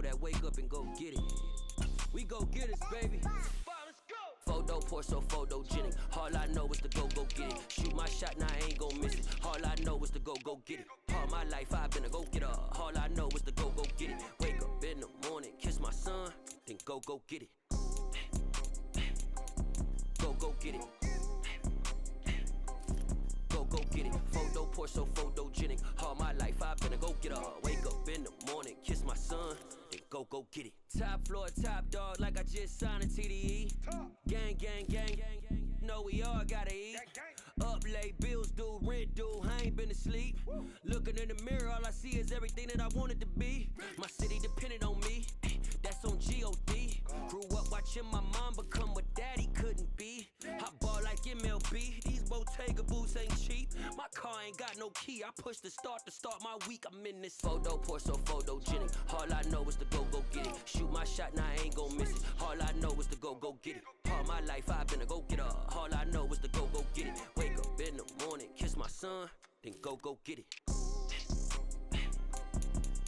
people that wake up and go get it. We go get it, baby. Let's go. Photo poor, so photogenic. All I know is to go get it. Shoot my shot, now I ain't gon' miss it. All I know is to go get it. All my life I've been a go-getter. All I know is to go get it. Wake up in the morning, kiss my son, then go get it. Go get it. Go get it. Photo poor, so photogenic. All my life I've been a go-getter. Wake up in the morning, kiss my son, then go get it. Top floor, top dog, like I just signed a TDE. Gang, gang, gang, gang, gang. Know we all gotta eat. Up late, bills due, rent due, I ain't been asleep. Looking in the mirror, all I see is everything that I wanted to be. My city depended on me, that's on G.O.D. Grew up watching my mom become what daddy couldn't be. I ball like MLB, these Bottega boots ain't cheap. My car ain't got no key, I push the start to start my week. I'm in this photo poor, so photogenic. All I know is to go get it. Shoot my shot, now I ain't gon' miss it. All I know is to go get it. All my life I've been a go-getter. All I know is to go get it. Wake up in the morning, kiss my son, then go get it.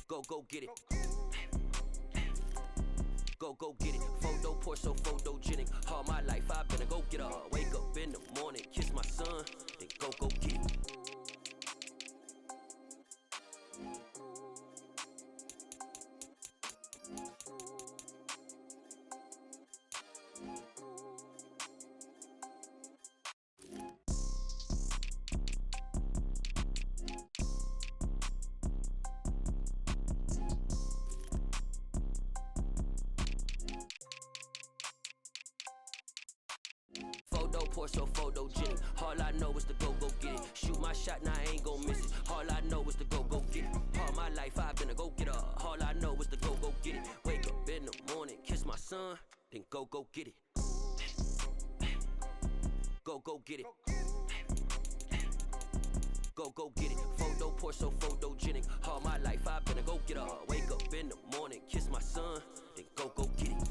Go get it. Go get it. Photo poor, so photogenic. All my life I've been a go-getter. Wake up in the morning, kiss my son, then go get it. Photo poor, so photogenic. All I know is to go get it. Shoot my shot, now I ain't gon' miss it. All I know is to go get it. All my life I've been a go-getter. All I know is to go get it. Wake up in the morning, kiss my son, then go get it. Go get it. Go get it. Photo poor, so photogenic. All my life I've been a go-getter. Wake up in the morning, kiss my son, then go get it.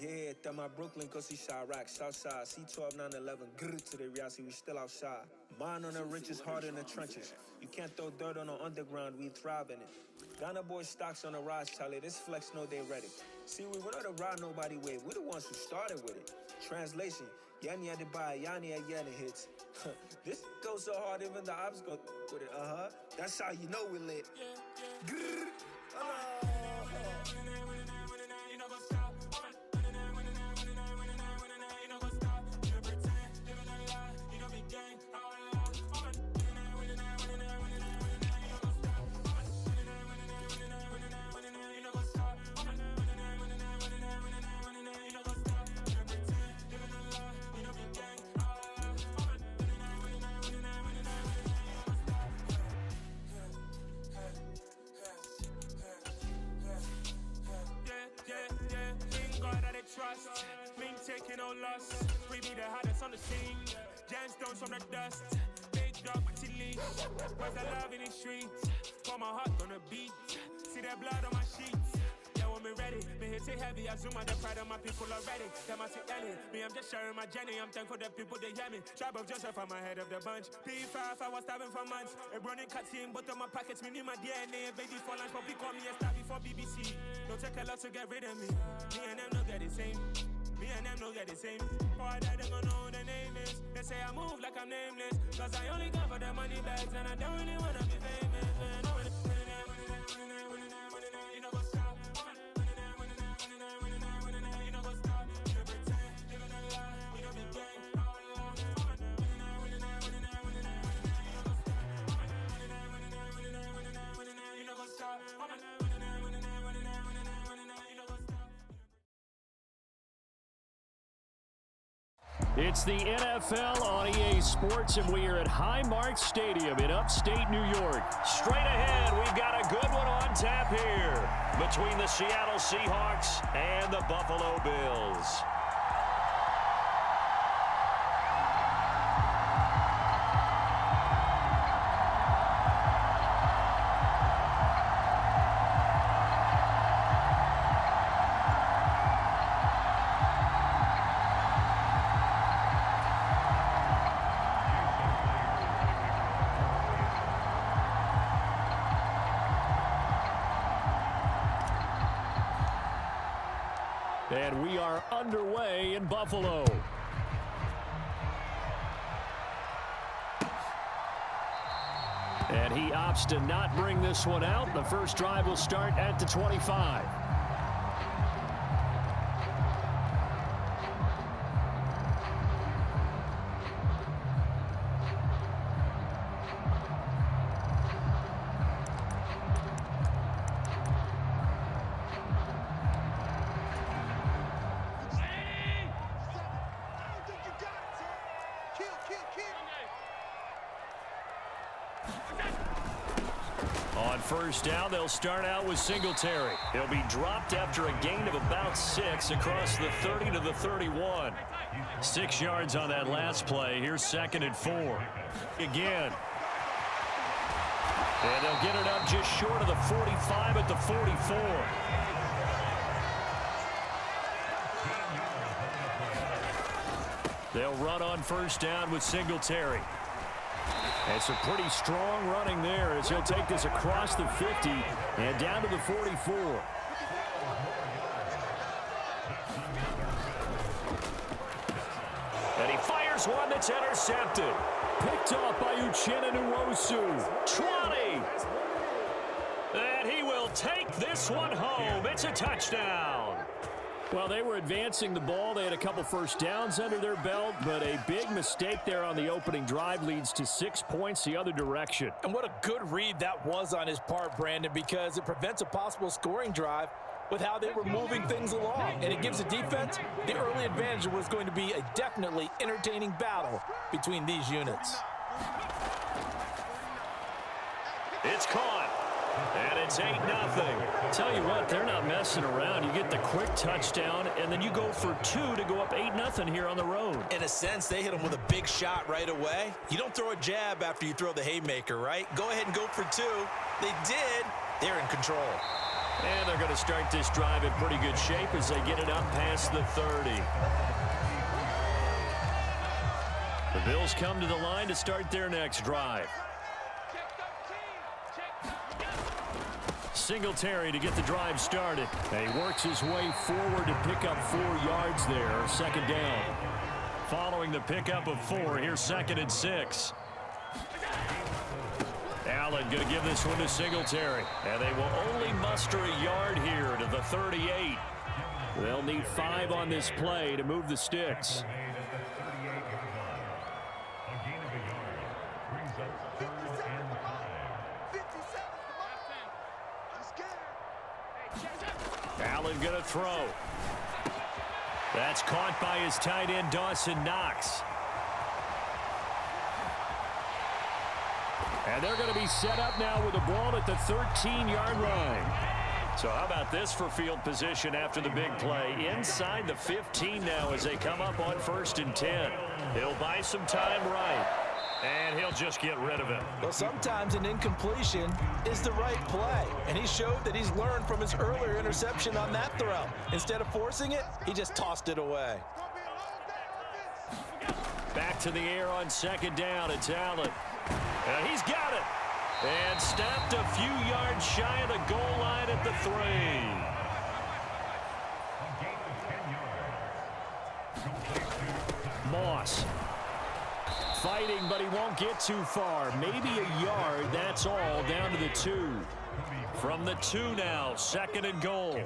Yeah, that my Brooklyn, cause he shot rock, Southside, C12, 911, grrr to the reality, we still outside. Mine on the riches, hard in the trenches. You can't throw dirt on the underground, we thrive in it. Ghana boy stocks on the rise, Charlie, this flex know they ready. See, we were not to ride nobody with, we the ones who started with it. Translation, Yanni had to buy, Yanni had Yanni hits. This goes so hard, even the ops go with it, That's how you know we lit. Grrr, trust, mean taking no loss. We be the hottest on the scene. Gemstones from the dust. Big dog with leash. Where's the love in the streets? Pour my heart on the beat. See that blood on my sheets. Yeah, when me ready, me hit it heavy. I zoom out the pride of my people already. Them I see Ellie. Me, I'm just sharing my journey. I'm thankful that people they hear me. Tribe of Joseph, I'm ahead of the bunch. P5, I was starving for months. A running cutscene, but on my pockets, me need my DNA. Baby for lunch, but we call me a star before BBC. Don't take a lot to get rid of me. Me and them don't get the same. Me and them don't get the same. Boy, that they gonna know who the name is. They say I move like I'm nameless. Cause I only got for the money bags and I don't really wanna be famous. You know what's up? You know what's up? You pretend, living a lie. We don't be gang. You know what's up? It's the NFL on EA Sports, and we are at Highmark Stadium in upstate New York. Straight ahead, we've got a good one on tap here between the Seattle Seahawks and the Buffalo Bills. And we are underway in Buffalo. And he opts to not bring this one out. The first drive will start at the 25. On first down, they'll start out with Singletary. He'll be dropped after a gain of about 6 across the 30 to the 31. 6 yards on that last play. Here's 2nd and 4. Again. And they'll get it up just short of the 45 at the 44. They'll run on first down with Singletary. It's a pretty strong running there as he'll take this across the 50 and down to the 44. And he fires one that's intercepted. Picked off by Uchenna Nwosu. 20. And he will take this one home. It's a touchdown. Well, they were advancing the ball. They had a couple first downs under their belt, but a big mistake there on the opening drive leads to 6 points the other direction. And what a good read that was on his part, Brandon, because it prevents a possible scoring drive with how they were moving things along. And it gives the defense the early advantage. It was going to be a definitely entertaining battle between these units. It's caught. And it's 8-0. Tell you what, they're not messing around. You get the quick touchdown, and then you go for 2 to go up 8-0 here on the road. In a sense, they hit him with a big shot right away. You don't throw a jab after you throw the haymaker, right? Go ahead and go for 2. They did. They're in control. And they're going to start this drive in pretty good shape as they get it up past the 30. The Bills come to the line to start their next drive. Singletary to get the drive started. And he works his way forward to pick up 4 yards there. 2nd down. Following the pickup of 4, here's 2nd and 6. Allen going to give this one to Singletary. And they will only muster a yard here to the 38. They'll need 5 on this play to move the sticks. Allen going to throw. That's caught by his tight end, Dawson Knox. And they're going to be set up now with the ball at the 13-yard line. So how about this for field position after the big play? Inside the 15 now as they come up on 1st and 10. He'll buy some time right. And he'll just get rid of it. Well, sometimes an incompletion is the right play. And he showed that he's learned from his earlier interception on that throw. Instead of forcing it, he just tossed it away. Back to the air on 2nd down. It's Allen. He's got it. And stopped a few yards shy of the goal line at the 3. Moss. Fighting, but he won't get too far. Maybe a yard, that's all, down to the 2. From the 2 now, 2nd and goal.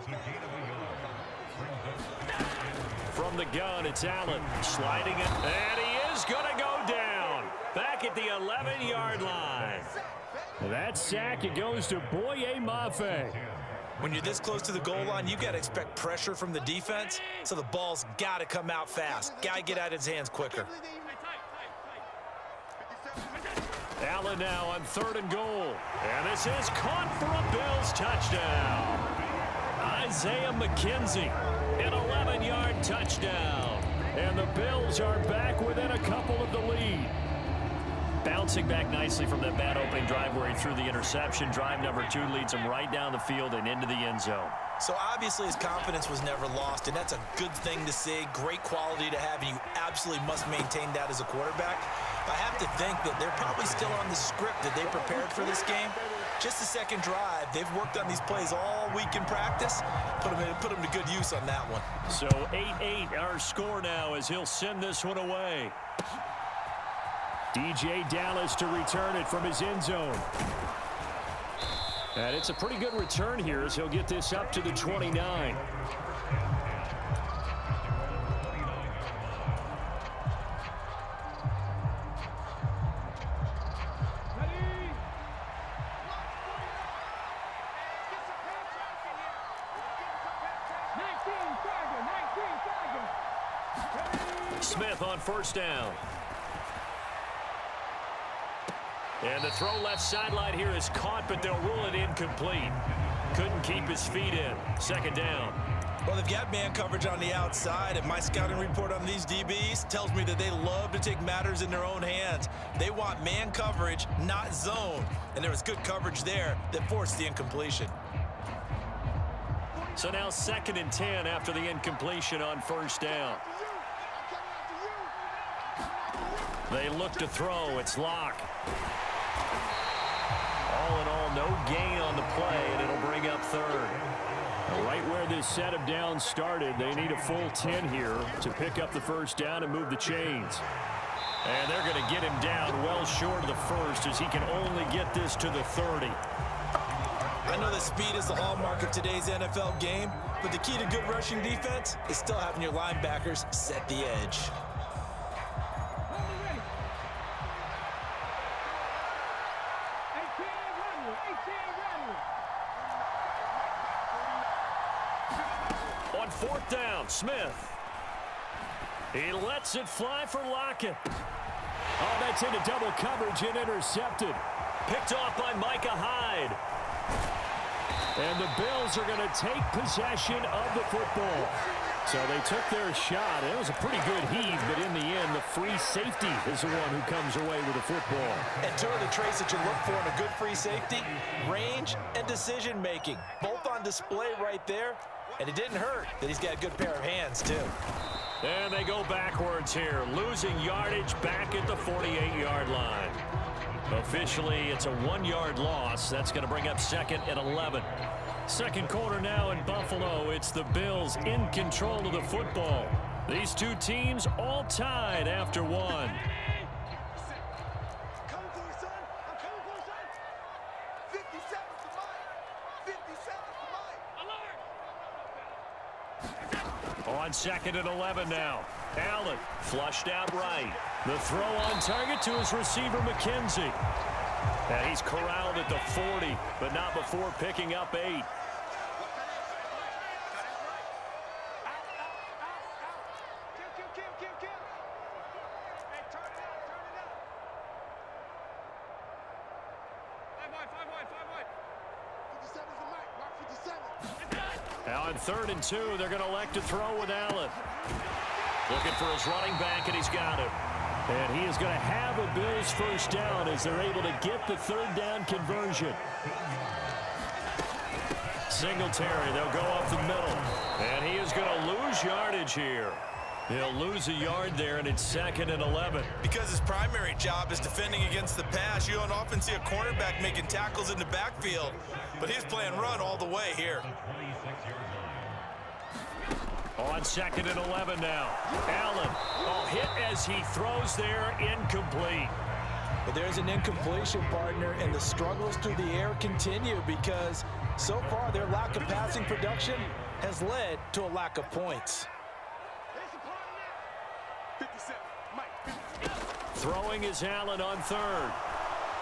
From the gun, it's Allen. Sliding it, and he is going to go down. Back at the 11-yard line. That sack, it goes to Boye Mafe. When you're this close to the goal line, you got to expect pressure from the defense, so the ball's got to come out fast. Got to get out of his hands quicker. Allen now on 3rd and goal. And this is caught for a Bills touchdown. Isaiah McKenzie, an 11-yard touchdown. And the Bills are back within a couple of the lead. Bouncing back nicely from that bad opening drive where he threw the interception. Drive number 2 leads him right down the field and into the end zone. So obviously his confidence was never lost, and that's a good thing to see. Great quality to have, and you absolutely must maintain that as a quarterback. I have to think that they're probably still on the script that they prepared for this game. Just the second drive. They've worked on these plays all week in practice. Put them to good use on that one. So 8-8 our score now as he'll send this one away. DJ Dallas to return it from his end zone. And it's a pretty good return here as he'll get this up to the 29. Smith on first down. And the throw left sideline here is caught, but they'll rule it incomplete. Couldn't keep his feet in. Second down. Well, they've got man coverage on the outside, and my scouting report on these DBs tells me that they love to take matters in their own hands. They want man coverage, not zone. And there was good coverage there that forced the incompletion. So now 2nd and 10 after the incompletion on first down. They look to throw. It's Locke. All in all, no gain on the play, and it'll bring up 3rd. Right where this set of downs started, they need a full 10 here to pick up the first down and move the chains. And they're going to get him down well short of the first as he can only get this to the 30. I know that speed is the hallmark of today's NFL game, but the key to good rushing defense is still having your linebackers set the edge. On 4th down, Smith. He lets it fly for Lockett. Oh, that's into double coverage and intercepted. Picked off by Micah Hyde. And the Bills are going to take possession of the football. So they took their shot. It was a pretty good heave, but in the end, the free safety is the one who comes away with the football. And two of the traits that you look for in a good free safety, range and decision-making. Both on display right there. And it didn't hurt that he's got a good pair of hands, too. And they go backwards here, losing yardage back at the 48-yard line. Officially, it's a 1-yard loss. That's going to bring up 2nd and 11. Second quarter now in Buffalo. It's the Bills in control of the football. These two teams all tied after one. On 2nd and 11 now. Allen flushed out right. The throw on target to his receiver, McKenzie. And he's corralled at the 40, but not before picking up 8. Now on 3rd and 2, they're going to elect to throw with Allen. Looking for his running back, and he's got it. And he is going to have a Bills first down as they're able to get the 3rd down conversion. Singletary, they'll go up the middle. And he is going to lose yardage here. He'll lose a yard there, and it's 2nd and 11. Because his primary job is defending against the pass, you don't often see a cornerback making tackles in the backfield. But he's playing run all the way here. On 2nd and 11 now. Allen, hit as he throws there, incomplete. But there's an incompletion, partner, and the struggles through the air continue because so far their lack of passing production has led to a lack of points. Throwing is Allen on 3rd.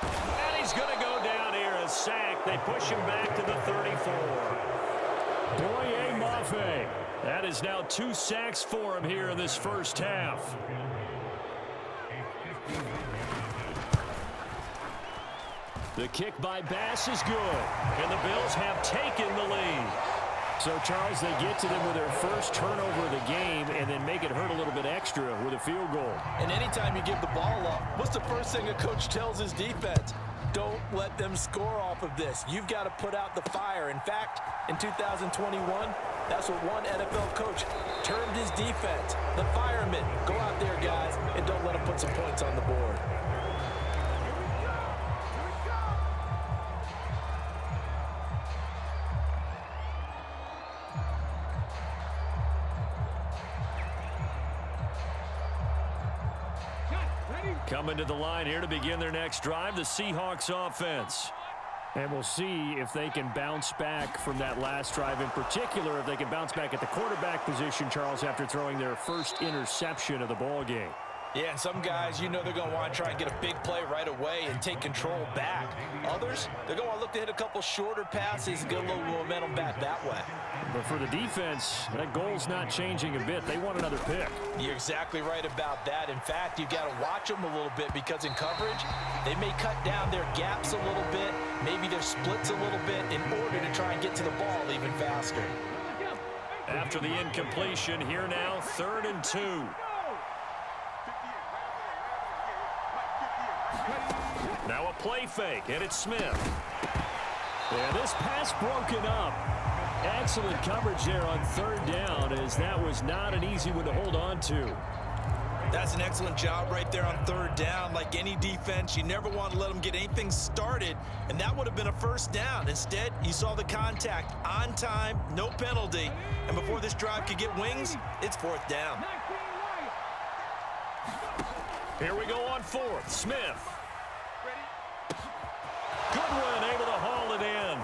And he's going to go down here, a sack. They push him back to the 34. Boye Mafe. That is now 2 sacks for him here in this first half. The kick by Bass is good, and the Bills have taken the lead. So, Charles, they get to them with their first turnover of the game and then make it hurt a little bit extra with a field goal. And anytime you give the ball up, what's the first thing a coach tells his defense? Don't let them score off of this. You've got to put out the fire. In fact, in 2021, that's what one NFL coach termed his defense. The firemen. Go out there, guys, and don't let them put some points on the board. Coming to the line here to begin their next drive, the Seahawks offense. And we'll see if they can bounce back from that last drive, in particular, if they can bounce back at the quarterback position, Charles, after throwing their first interception of the ball game. Yeah, and some guys, you know they're going to want to try and get a big play right away and take control back. Others, they're going to want to look to hit a couple shorter passes and get a little momentum back that way. But for the defense, that goal's not changing a bit. They want another pick. You're exactly right about that. In fact, you've got to watch them a little bit because in coverage, they may cut down their gaps a little bit, maybe their splits a little bit in order to try and get to the ball even faster. After the incompletion, here now, 3rd and 2. Now a play fake, and it's Smith. And this pass broken up. Excellent coverage there on 3rd down, as that was not an easy one to hold on to. That's an excellent job right there on 3rd down. Like any defense, you never want to let them get anything started, and that would have been a 1st down. Instead, you saw the contact on time, no penalty, and before this drive could get wings, it's 4th down. Here we go on 4th. Smith. Goodwin able to haul it in.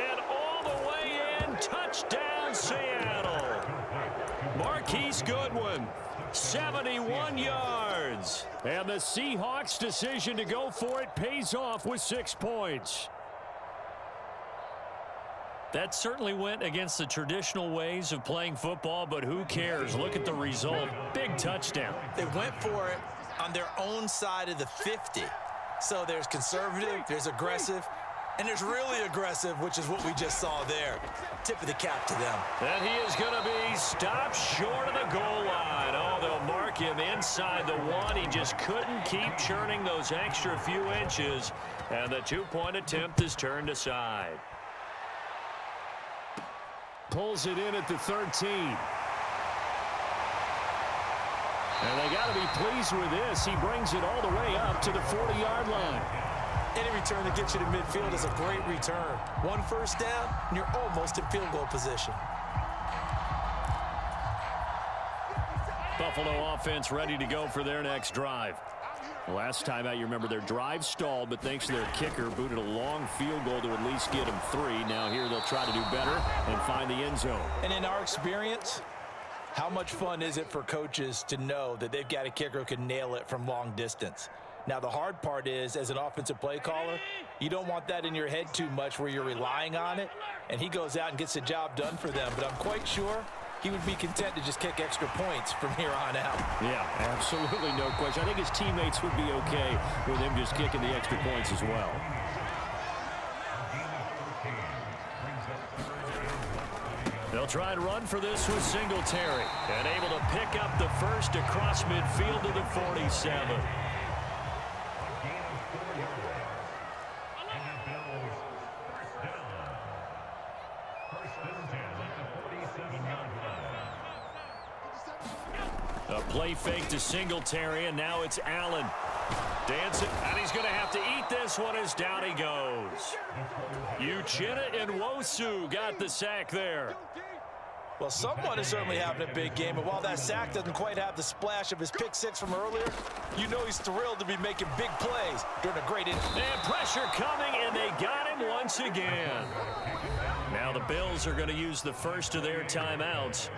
And all the way in, touchdown Seattle. Marquise Goodwin, 71 yards. And the Seahawks' decision to go for it pays off with 6 points. That certainly went against the traditional ways of playing football, but who cares? Look at the result. Big touchdown. They went for it on their own side of the 50. So there's conservative, there's aggressive, and there's really aggressive, which is what we just saw there. Tip of the cap to them. And he is going to be stopped short of the goal line. Oh, they'll mark him inside the 1. He just couldn't keep churning those extra few inches, and the 2-point attempt is turned aside. Pulls it in at the 13. And they got to be pleased with this. He brings it all the way up to the 40-yard line. Any return that gets you to midfield is a great return. 1 1st down, and you're almost in field goal position. Buffalo offense ready to go for their next drive. Last time out, you remember their drive stalled, but thanks to their kicker, booted a long field goal to at least get them 3. Now here they'll try to do better and find the end zone. And in our experience, how much fun is it for coaches to know that they've got a kicker who can nail it from long distance? Now, the hard part is, as an offensive play caller, you don't want that in your head too much where you're relying on it, and he goes out and gets the job done for them. But I'm quite sure he would be content to just kick extra points from here on out. Yeah, absolutely no question. I think his teammates would be okay with him just kicking the extra points as well. They'll try and run for this with Singletary, and able to pick up the first across midfield to the 47. A play fake to Singletary, and now it's Allen. Dancing, and he's going to have to eat this one as down he goes. Uchenna and Nwosu got the sack there. Well, someone is certainly having a big game, and while that sack doesn't quite have the splash of his pick 6 from earlier, you know he's thrilled to be making big plays during a great inning. And pressure coming, and they got him once again. Now the Bills are going to use the first of their timeouts,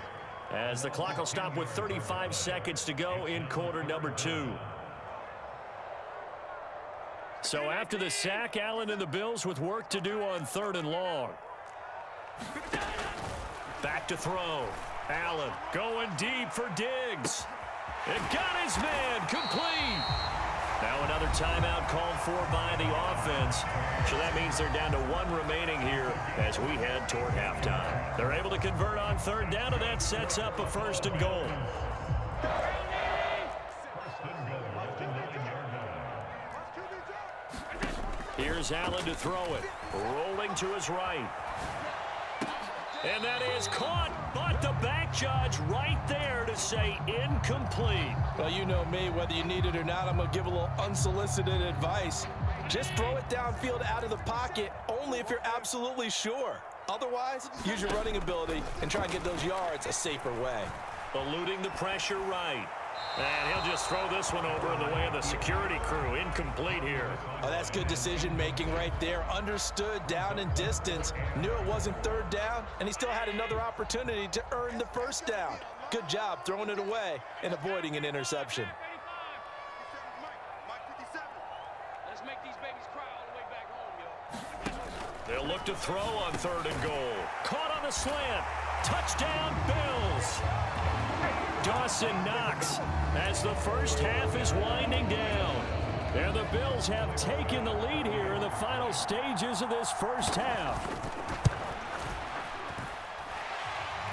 as the clock will stop with 35 seconds to go in quarter number 2. So after the sack, Allen and the Bills with work to do on 3rd and long. Back to throw. Allen going deep for Diggs. And got his man complete. Now another timeout called for by the offense. So that means they're down to 1 remaining here as we head toward halftime. They're able to convert on 3rd down, and that sets up a 1st and goal. Here's Allen to throw it. Rolling to his right. And that is caught, but the back judge right there to say incomplete. Well, you know me, whether you need it or not, I'm going to give a little unsolicited advice. Just throw it downfield out of the pocket, only if you're absolutely sure. Otherwise, use your running ability and try and get those yards a safer way. Eluding the pressure right. And he'll just throw this one over in the way of the security crew. Incomplete here. Oh, that's good decision-making right there. Understood down and distance. Knew it wasn't third down, and he still had another opportunity to earn the first down. Good job throwing it away and avoiding an interception. Let's make these babies cry all the way back home, yo. They'll look to throw on 3rd and goal. Caught on the slant. Touchdown, Bills. Dawson Knox as the first half is winding down. And the Bills have taken the lead here in the final stages of this first half.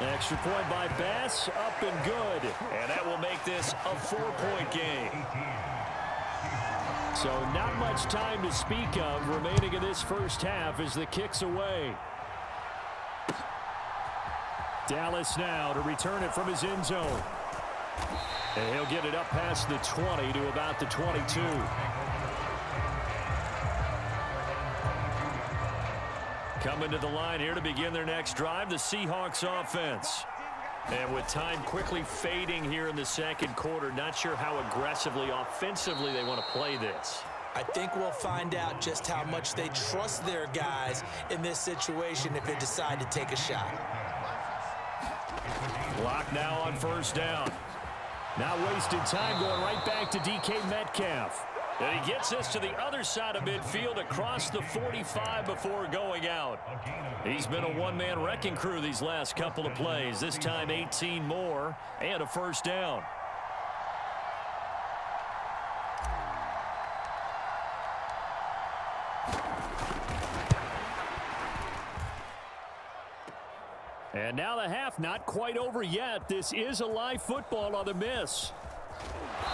Extra point by Bass, up and good. And that will make this a 4-point game. So not much time to speak of remaining in this first half as the kick's away. Dallas now to return it from his end zone. And he'll get it up past the 20 to about the 22. Coming to the line here to begin their next drive, the Seahawks offense. And with time quickly fading here in the second quarter, not sure how aggressively, offensively they want to play this. I think we'll find out just how much they trust their guys in this situation if they decide to take a shot. Block now on 1st down. Not wasting time, going right back to DK Metcalf. And he gets us to the other side of midfield across the 45 before going out. He's been a one-man wrecking crew these last couple of plays. This time 18 more and a 1st down. And now the half not quite over yet. This is a live football on the miss.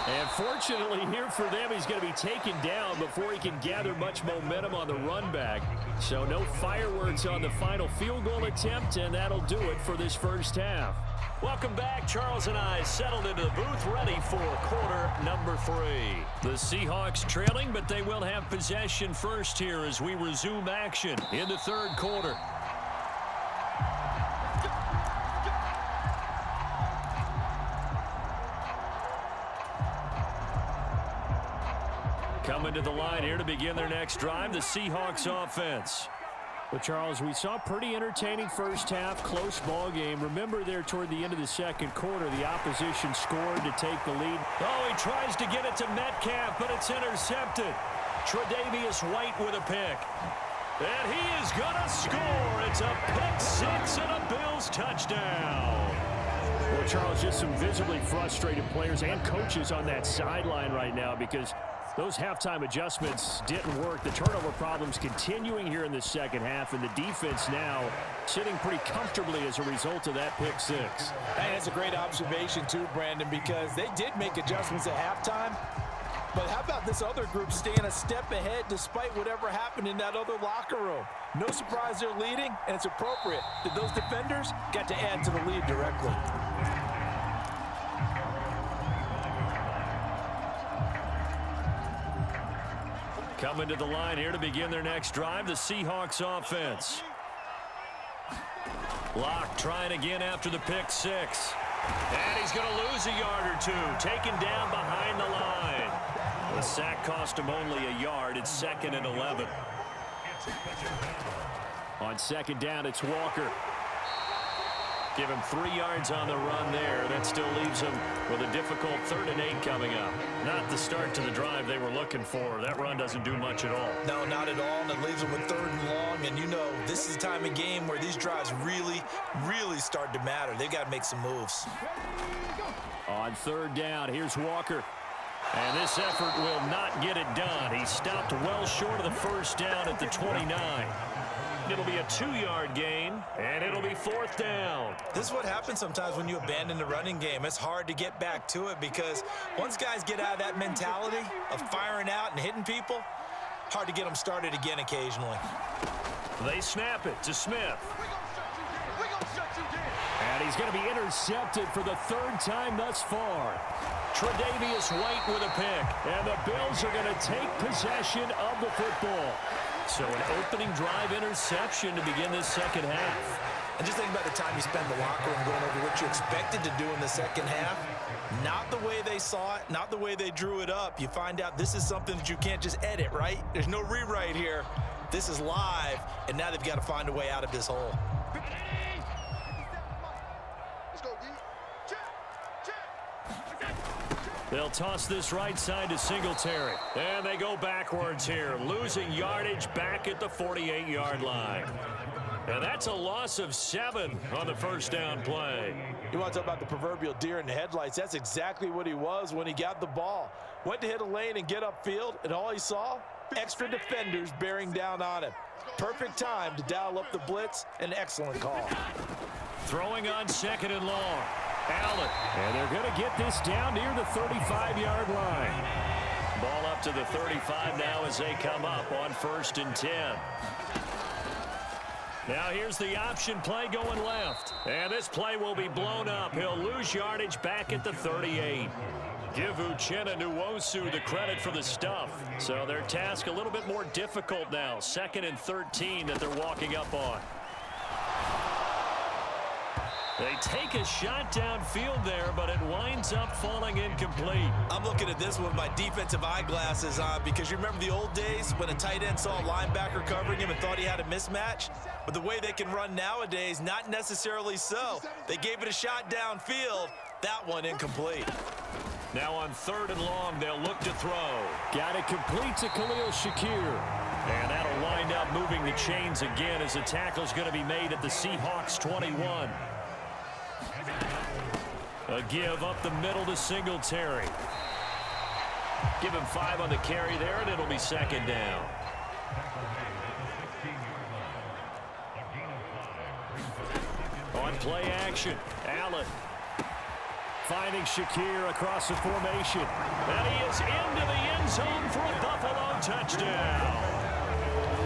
And fortunately here for them, he's going to be taken down before he can gather much momentum on the run back. So no fireworks on the final field goal attempt, and that'll do it for this first half. Welcome back. Charles and I settled into the booth, ready for quarter number 3. The Seahawks trailing, but they will have possession first here as we resume action in the 3rd quarter. Coming to the line here to begin their next drive, the Seahawks offense. Well, Charles, we saw a pretty entertaining first half, close ball game. Remember there toward the end of the second quarter, the opposition scored to take the lead. Oh, he tries to get it to Metcalf, but it's intercepted. Tre'Davious White with a pick. And he is going to score. It's a pick 6 and a Bills touchdown. Well, Charles, just some visibly frustrated players and coaches on that sideline right now because those halftime adjustments didn't work. The turnover problems continuing here in the second half, and the defense now sitting pretty comfortably as a result of that pick 6. And that's a great observation too, Brandon, because they did make adjustments at halftime. But how about this other group staying a step ahead despite whatever happened in that other locker room? No surprise they're leading, and it's appropriate that those defenders got to add to the lead directly. Coming to the line here to begin their next drive, the Seahawks offense. Locke trying again after the pick 6. And he's going to lose a yard or two. Taken down behind the line. The sack cost him only a yard. It's 2nd and 11. On 2nd down, it's Walker. Give him 3 yards on the run there. That still leaves him with a difficult 3rd and 8 coming up. Not the start to the drive they were looking for. That run doesn't do much at all. No, not at all, and it leaves them with 3rd and long. And you know, this is the time of game where these drives really start to matter. They've got to make some moves. On 3rd down, here's Walker. And this effort will not get it done. He stopped well short of the 1st down at the 29. It'll be a 2-yard gain, and it'll be 4th down. This is what happens sometimes when you abandon the running game. It's hard to get back to it because once guys get out of that mentality of firing out and hitting people, hard to get them started again occasionally. They snap it to Smith. And he's going to be intercepted for the 3rd time thus far. Tre'Davious White with a pick. And the Bills are going to take possession of the football. So an opening drive interception to begin this second half. And just think about the time you spend in the locker room going over what you expected to do in the second half. Not the way they saw it, not the way they drew it up. You find out this is something that you can't just edit, right? There's no rewrite here. This is live, and now they've got to find a way out of this hole. They'll toss this right side to Singletary. And they go backwards here, losing yardage back at the 48-yard line. And that's a loss of 7 on the first down play. You want to talk about the proverbial deer in the headlights? That's exactly what he was when he got the ball. Went to hit a lane and get upfield, and all he saw? Extra defenders bearing down on him. Perfect time to dial up the blitz. An excellent call. Throwing on 2nd and long. Allen. And they're going to get this down near the 35-yard line. Ball up to the 35 now as they come up on 1st and 10. Now here's the option play going left. And this play will be blown up. He'll lose yardage back at the 38. Give Uchenna Nwosu the credit for the stuff. So their task a little bit more difficult now. 2nd and 13 that they're walking up on. They take a shot downfield there, but it winds up falling incomplete. I'm looking at this with my defensive eyeglasses on because you remember the old days when a tight end saw a linebacker covering him and thought he had a mismatch? But the way they can run nowadays, not necessarily so. They gave it a shot downfield. That one incomplete. Now on 3rd and long, they'll look to throw. Got it complete to Khalil Shakir. And that'll wind up moving the chains again as the tackle's going to be made at the Seahawks 21. A give up the middle to Singletary. Give him 5 on the carry there, and it'll be 2nd down. On play action, Allen. Finding Shakir across the formation. And he is into the end zone for a Buffalo touchdown.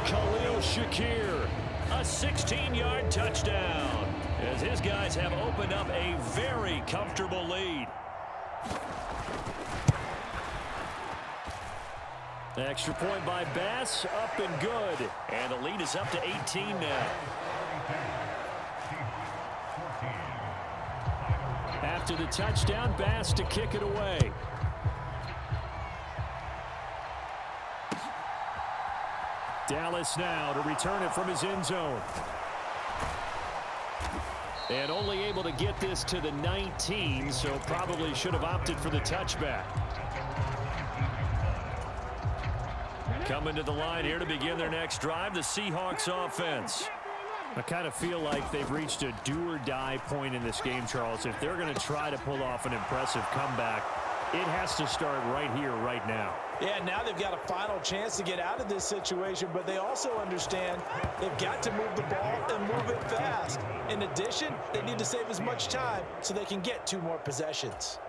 Khalil Shakir, a 16-yard touchdown. As his guys have opened up a very comfortable lead. Extra point by Bass, up and good. And the lead is up to 18 now. After the touchdown, Bass to kick it away. Dallas now to return it from his end zone. And only able to get this to the 19, so probably should have opted for the touchback. Coming to the line here to begin their next drive, the Seahawks offense. I kind of feel like they've reached a do-or-die point in this game, Charles. If they're going to try to pull off an impressive comeback, it has to start right here, right now. Yeah, now they've got a final chance to get out of this situation, but they also understand they've got to move the ball and move it fast. In addition, they need to save as much time so they can get 2 more possessions.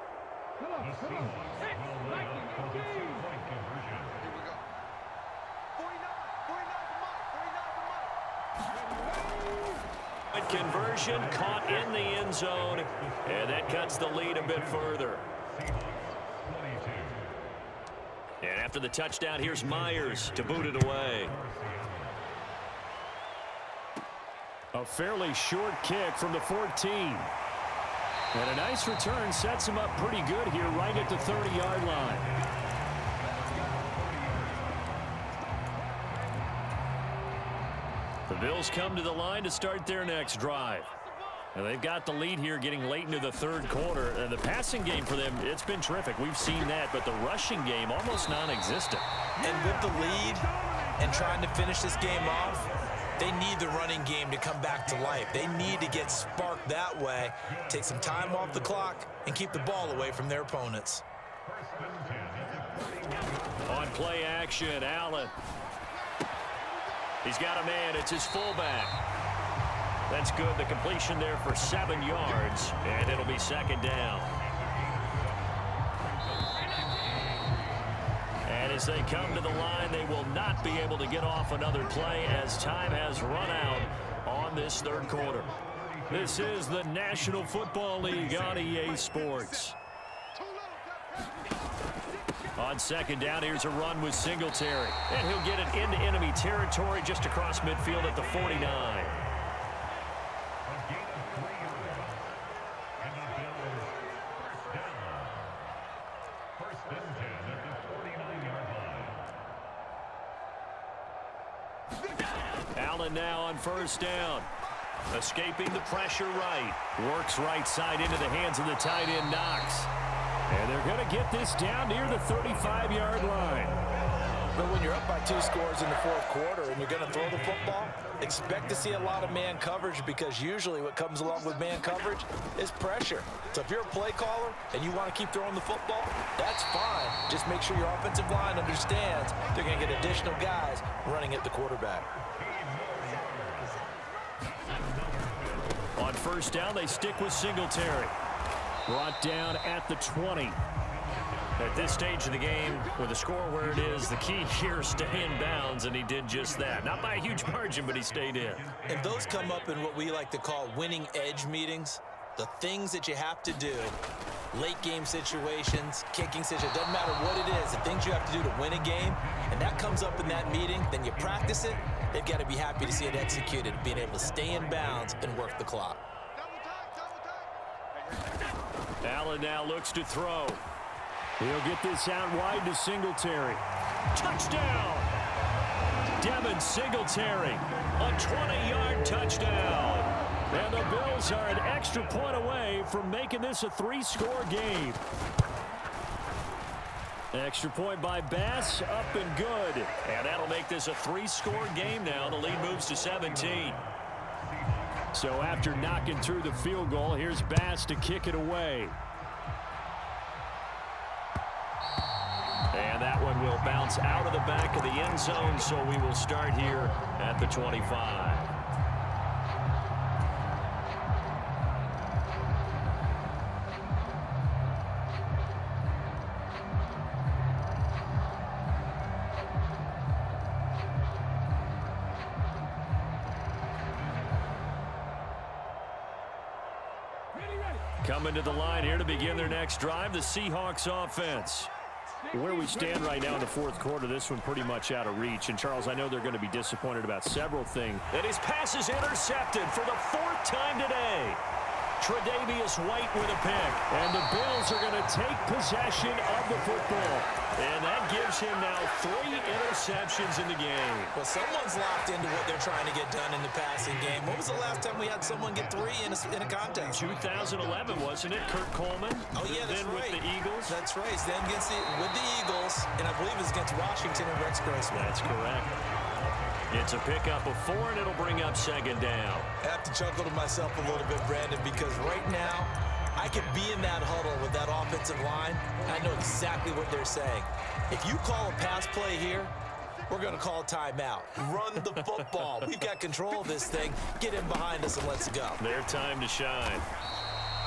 Conversion caught in the end zone, and that cuts the lead a bit further. And after the touchdown, here's Myers to boot it away. A fairly short kick from the 14. And a nice return sets him up pretty good here right at the 30-yard line. The Bills come to the line to start their next drive. And they've got the lead here getting late into the 3rd quarter. And the passing game for them, it's been terrific. We've seen that, but the rushing game almost non-existent. And with the lead and trying to finish this game off, they need the running game to come back to life. They need to get sparked that way, take some time off the clock, and keep the ball away from their opponents. On play action, Allen. He's got a man. It's his fullback. That's good. The completion there for 7 yards, and it'll be 2nd down. And as they come to the line, they will not be able to get off another play as time has run out on this 3rd quarter. This is the National Football League on EA Sports. On 2nd down, here's a run with Singletary. And he'll get it into enemy territory just across midfield at the 49. Allen now on first down. Escaping the pressure right. Works right side into the hands of the tight end, Knox. And they're going to get this down near the 35-yard line. But when you're up by 2 scores in the fourth quarter and you're going to throw the football, expect to see a lot of man coverage, because usually what comes along with man coverage is pressure. So if you're a play caller and you want to keep throwing the football, that's fine. Just make sure your offensive line understands they're going to get additional guys running at the quarterback. On first down, they stick with Singletary. Brought down at the 20. At this stage of the game, with the score where it is, the key here is stay in bounds, and he did just that. Not by a huge margin, but he stayed in. And those come up in what we like to call winning edge meetings. The things that you have to do, late game situations, kicking situations, doesn't matter what it is, the things you have to do to win a game, and that comes up in that meeting, then you practice it, they've got to be happy to see it executed, being able to stay in bounds and work the clock. Allen now looks to throw. He'll get this out wide to Singletary. Touchdown! Devin Singletary, a 20-yard touchdown. And the Bills are an extra point away from making this a 3-score game. Extra point by Bass, up and good. And that'll make this a 3-score game now. The lead moves to 17. So after knocking through the field goal, here's Bass to kick it away. And that one will bounce out of the back of the end zone, so we will start here at the 25. Coming to the line here to begin their next drive, the Seahawks offense. Where we stand right now in the fourth quarter, this one pretty much out of reach. And, Charles, I know they're going to be disappointed about several things. And his pass is intercepted for the 4th time today. Tre'Davious White with a pick. And the Bills are going to take possession of the football. And that gives him now 3 interceptions in the game. Well, someone's locked into what they're trying to get done in the passing game. When was the last time we had someone get 3 in a contest? 2011, wasn't it? Kurt Coleman. Oh, yeah, that's then right. With the Eagles. That's right. Then with the Eagles, and I believe it's against Washington and Rex Grossman. That's correct. It's a pickup of 4, and it'll bring up 2nd down. I have to chuckle to myself a little bit, Brandon, because right now, I could be in that huddle with that offensive line, and I know exactly what they're saying. If you call a pass play here, we're going to call a timeout. Run the football. We've got control of this thing. Get in behind us and let's go. Their time to shine.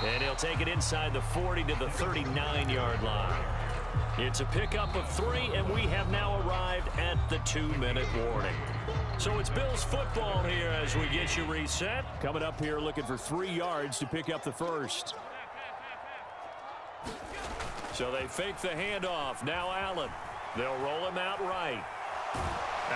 And he'll take it inside the 40 to the 39-yard line. It's a pickup of 3, and we have now arrived at the 2-minute warning. So it's Bills football here as we get you reset. Coming up here looking for 3 yards to pick up the first. So they fake the handoff. Now Allen. They'll roll him out right.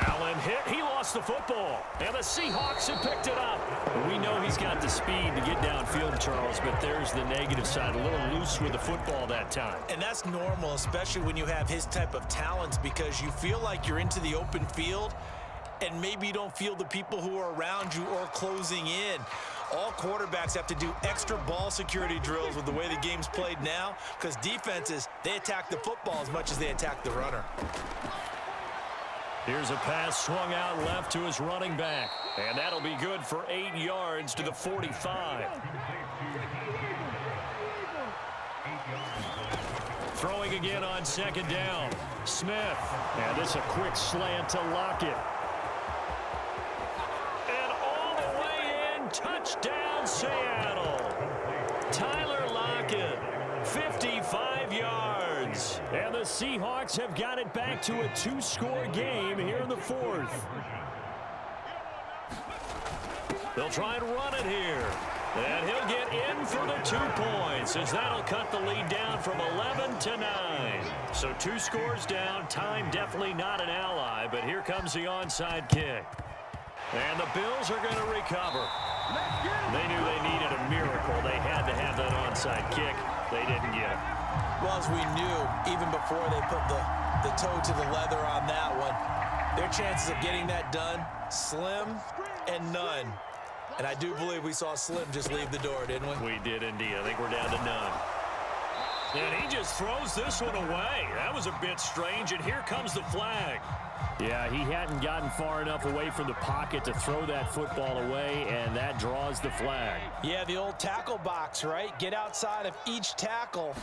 Allen hit. He lost the football. And the Seahawks have picked it up. We know he's got the speed to get downfield, Charles, but there's the negative side. A little loose with the football that time. And that's normal, especially when you have his type of talents, because you feel like you're into the open field and maybe you don't feel the people who are around you or closing in. All quarterbacks have to do extra ball security drills with the way the game's played now, because defenses, they attack the football as much as they attack the runner. Here's a pass swung out left to his running back. And that'll be good for 8 yards to the 45. Throwing again on 2nd down. Smith. And this a quick slant to Lockett. And all the way in. Touchdown, Seattle. Tyler Lockett. 55 yards. And the Seahawks have got it back to a 2-score game here in the 4th. They'll try and run it here. And he'll get in for the 2 points, as that'll cut the lead down from 11 to 9. So 2 scores down. Time definitely not an ally, but here comes the onside kick. And the Bills are going to recover. They knew they needed a miracle. They had to have that onside kick. They didn't get it. Well, as we knew, even before they put the toe to the leather on that one, they're chances of getting that done, slim and none. And I do believe we saw Slim just leave the door, didn't we? We did indeed. I think we're down to none. And he just throws this one away. That was a bit strange, and here comes the flag. Yeah, he hadn't gotten far enough away from the pocket to throw that football away, and that draws the flag. Yeah, the old tackle box, right? Get outside of each tackle,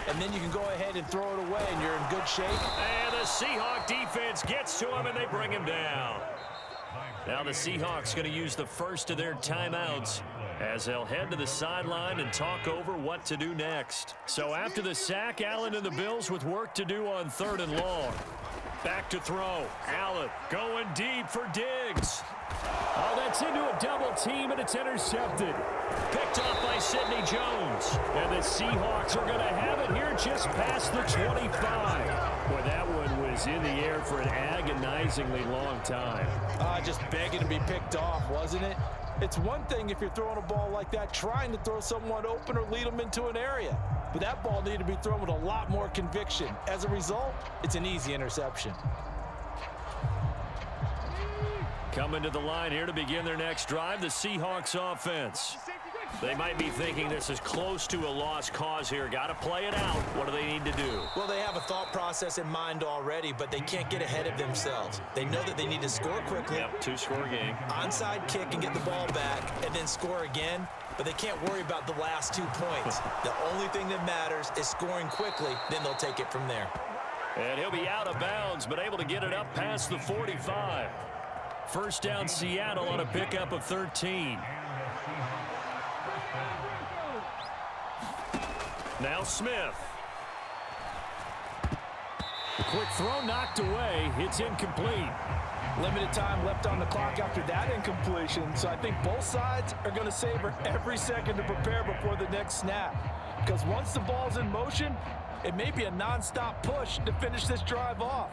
and then you can go ahead and throw it away, and you're in good shape. And the Seahawk defense gets to him, and they bring him down. Now the Seahawks going to use the first of their timeouts as they'll head to the sideline and talk over what to do next. So after the sack, Allen and the Bills with work to do on 3rd and long. Back to throw. Allen going deep for Diggs. Oh, that's into a double team, and it's intercepted. Picked off by Sidney Jones. And the Seahawks are going to have it here just past the 25. Boy, that one was in the air for an agonizingly long time. Just begging to be picked off, wasn't it? It's one thing if you're throwing a ball like that, trying to throw someone open or lead them into an area. But that ball needed to be thrown with a lot more conviction. As a result, it's an easy interception. Coming to the line here to begin their next drive, the Seahawks offense. They might be thinking this is close to a lost cause here. Got to play it out. What do they need to do? Well, they have a thought process in mind already, but they can't get ahead of themselves. They know that they need to score quickly. Yep, 2-score game. Onside kick and get the ball back and then score again, but they can't worry about the last 2 points. The only thing that matters is scoring quickly, then they'll take it from there. And he'll be out of bounds, but able to get it up past the 45. First down Seattle on a pickup of 13. Now Smith. Quick throw knocked away. It's incomplete. Limited time left on the clock after that incompletion, so I think both sides are going to savor every second to prepare before the next snap. Because once the ball's in motion, it may be a nonstop push to finish this drive off.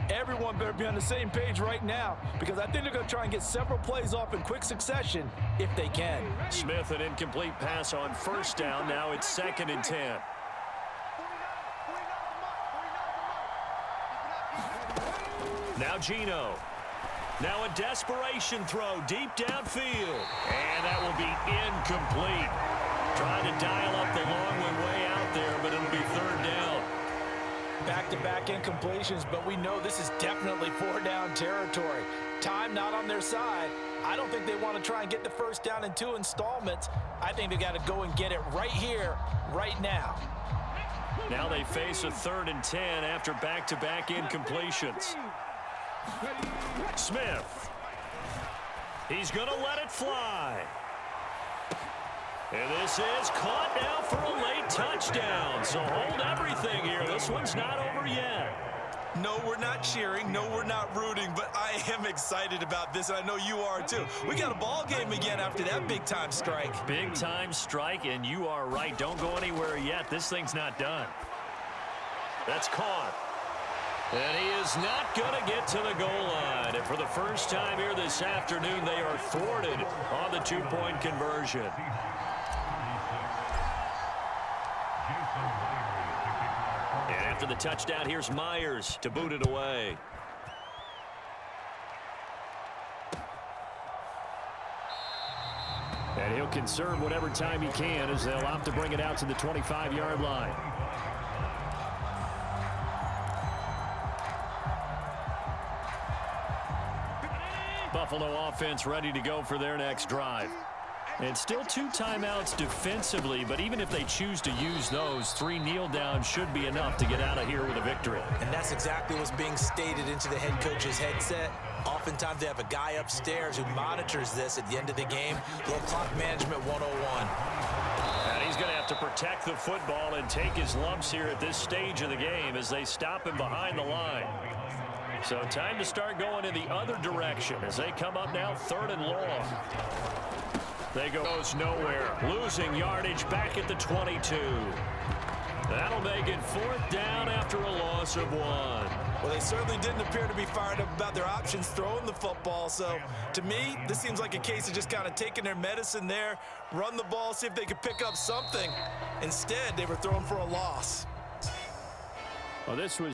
Everyone better be on the same page right now, because I think they're going to try and get several plays off in quick succession if they can. Smith, an incomplete pass on first down. Now it's 2nd and 10. Now Geno. Now a desperation throw deep downfield. And that will be incomplete. Trying to dial up the long one way out there, but it'll be 3rd down. Back-to-back incompletions, but we know this is definitely 4-down territory. Time not on their side. I don't think they want to try and get the first down in 2 installments. I think they got to go and get it right here, right now. Now they face a 3rd and 10 after back-to-back incompletions. Smith. He's going to let it fly. And this is caught now for a late touchdown. So hold everything here. This one's not over yet. No, we're not cheering. No, we're not rooting. But I am excited about this, and I know you are too. We got a ball game again after that big-time strike. Big-time strike, and you are right. Don't go anywhere yet. This thing's not done. That's caught. And he is not going to get to the goal line. And for the first time here this afternoon, they are thwarted on the 2-point conversion. And after the touchdown, here's Myers to boot it away. And he'll conserve whatever time he can as they'll opt to bring it out to the 25-yard line. Buffalo offense ready to go for their next drive. And still 2 timeouts defensively, but even if they choose to use those, 3 kneel downs should be enough to get out of here with a victory. And that's exactly what's being stated into the head coach's headset. Oftentimes they have a guy upstairs who monitors this at the end of the game. Little clock management 101. And he's going to have to protect the football and take his lumps here at this stage of the game as they stop him behind the line. So time to start going in the other direction as they come up now 3rd and long. They goes nowhere. Losing yardage back at the 22. That'll make it 4th down after a loss of 1. Well, they certainly didn't appear to be fired up about their options throwing the football. So, to me, this seems like a case of just kind of taking their medicine there, run the ball, see if they could pick up something. Instead, they were throwing for a loss. Well, this was